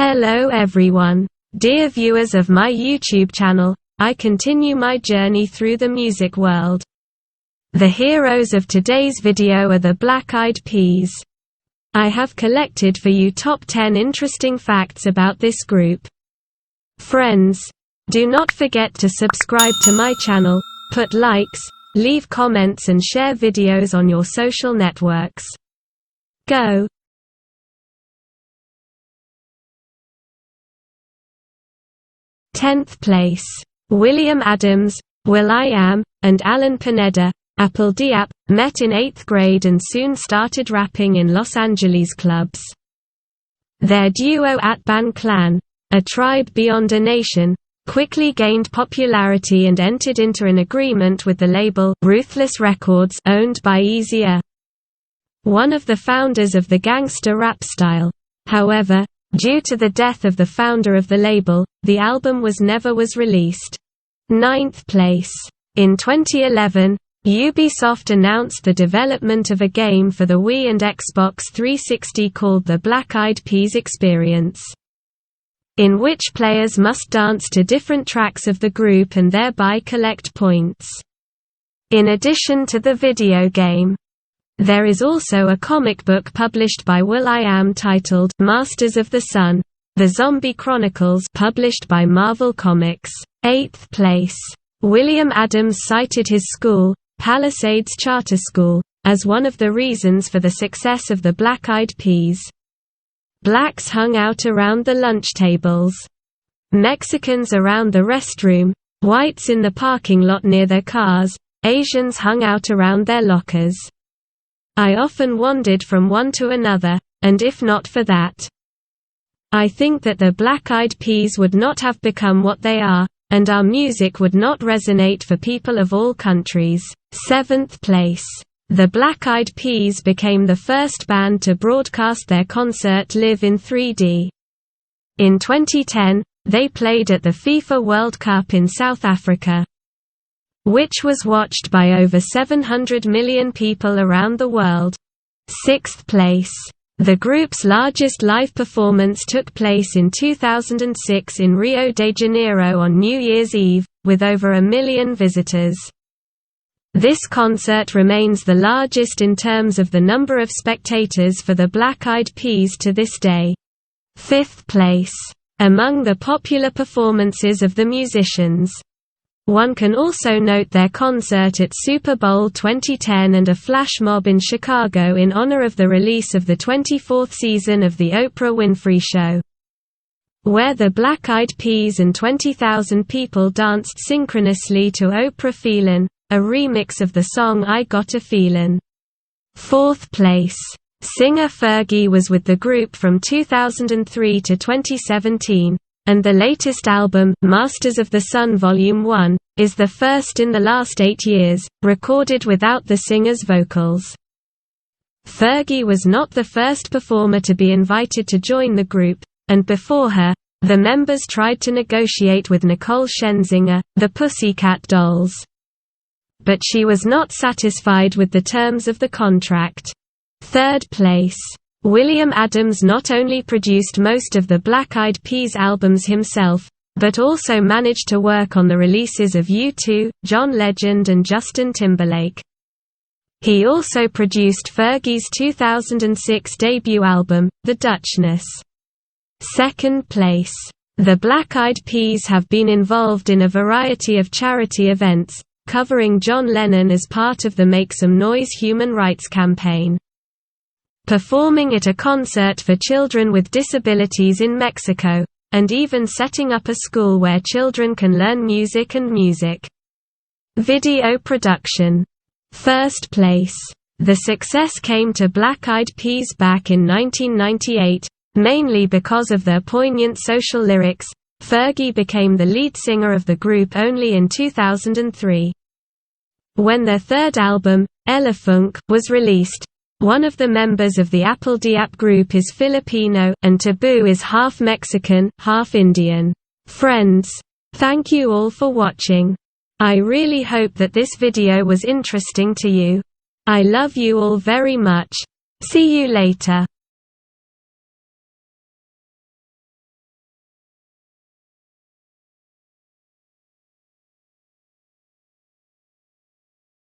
Hello everyone. Dear viewers of my YouTube channel, I continue my journey through the music world. The heroes of today's video are the Black Eyed Peas. I have collected for you top 10 interesting facts about this group. Friends, do not forget to subscribe to my channel, put likes, leave comments and share videos on your social networks. Go! 10th place. William Adams, will.i.am, and Alan Pineda, apl.de.ap, met in 8th grade and soon started rapping in Los Angeles clubs. Their duo Atban Clan, a tribe beyond a nation, quickly gained popularity and entered into an agreement with the label Ruthless Records, owned by Eazy-E, one of the founders of the gangster rap style. However, due to the death of the founder of the label, the album never was released. 9th place. In 2011, Ubisoft announced the development of a game for the Wii and Xbox 360 called the Black Eyed Peas Experience, in which players must dance to different tracks of the group and thereby collect points. In addition to the video game, there is also a comic book published by will.i.am titled Masters of the Sun: The Zombie Chronicles, published by Marvel Comics. 8th place. William Adams cited his school, Palisades Charter School, as one of the reasons for the success of the Black Eyed Peas. Blacks hung out around the lunch tables, Mexicans around the restroom, whites in the parking lot near their cars, Asians hung out around their lockers. I often wandered from one to another, and if not for that, I think that the Black Eyed Peas would not have become what they are, and our music would not resonate for people of all countries. 7th place. The Black Eyed Peas became the first band to broadcast their concert live in 3D. In 2010, they played at the FIFA World Cup in South Africa, which was watched by over 700 million people around the world. 6th place. The group's largest live performance took place in 2006 in Rio de Janeiro on New Year's Eve, with over 1 million visitors. This concert remains the largest in terms of the number of spectators for the Black Eyed Peas to this day. 5th place. Among the popular performances of the musicians, one can also note their concert at Super Bowl 2010 and a flash mob in Chicago in honor of the release of the 24th season of The Oprah Winfrey Show, where the Black Eyed Peas and 20,000 people danced synchronously to Oprah Feelin', a remix of the song I Got a Feelin'. 4th place. Singer Fergie was with the group from 2003 to 2017. And the latest album, Masters of the Sun Volume 1, is the first in the last 8 years, recorded without the singer's vocals. Fergie was not the first performer to be invited to join the group, and before her, the members tried to negotiate with Nicole Scherzinger, the Pussycat Dolls, but she was not satisfied with the terms of the contract. 3rd place. William Adams not only produced most of the Black Eyed Peas albums himself, but also managed to work on the releases of U2, John Legend and Justin Timberlake. He also produced Fergie's 2006 debut album, The Dutchness. 2nd place. The Black Eyed Peas have been involved in a variety of charity events, covering John Lennon as part of the Make Some Noise human rights campaign, performing at a concert for children with disabilities in Mexico, and even setting up a school where children can learn music and music video production. 1st place. The success came to Black Eyed Peas back in 1998, mainly because of their poignant social lyrics. Fergie became the lead singer of the group only in 2003. When their 3rd album, Ella Funk, was released, one of the members of the apl.de.ap group is Filipino, and Taboo is half Mexican, half Indian. Friends, thank you all for watching. I really hope that this video was interesting to you. I love you all very much. See you later.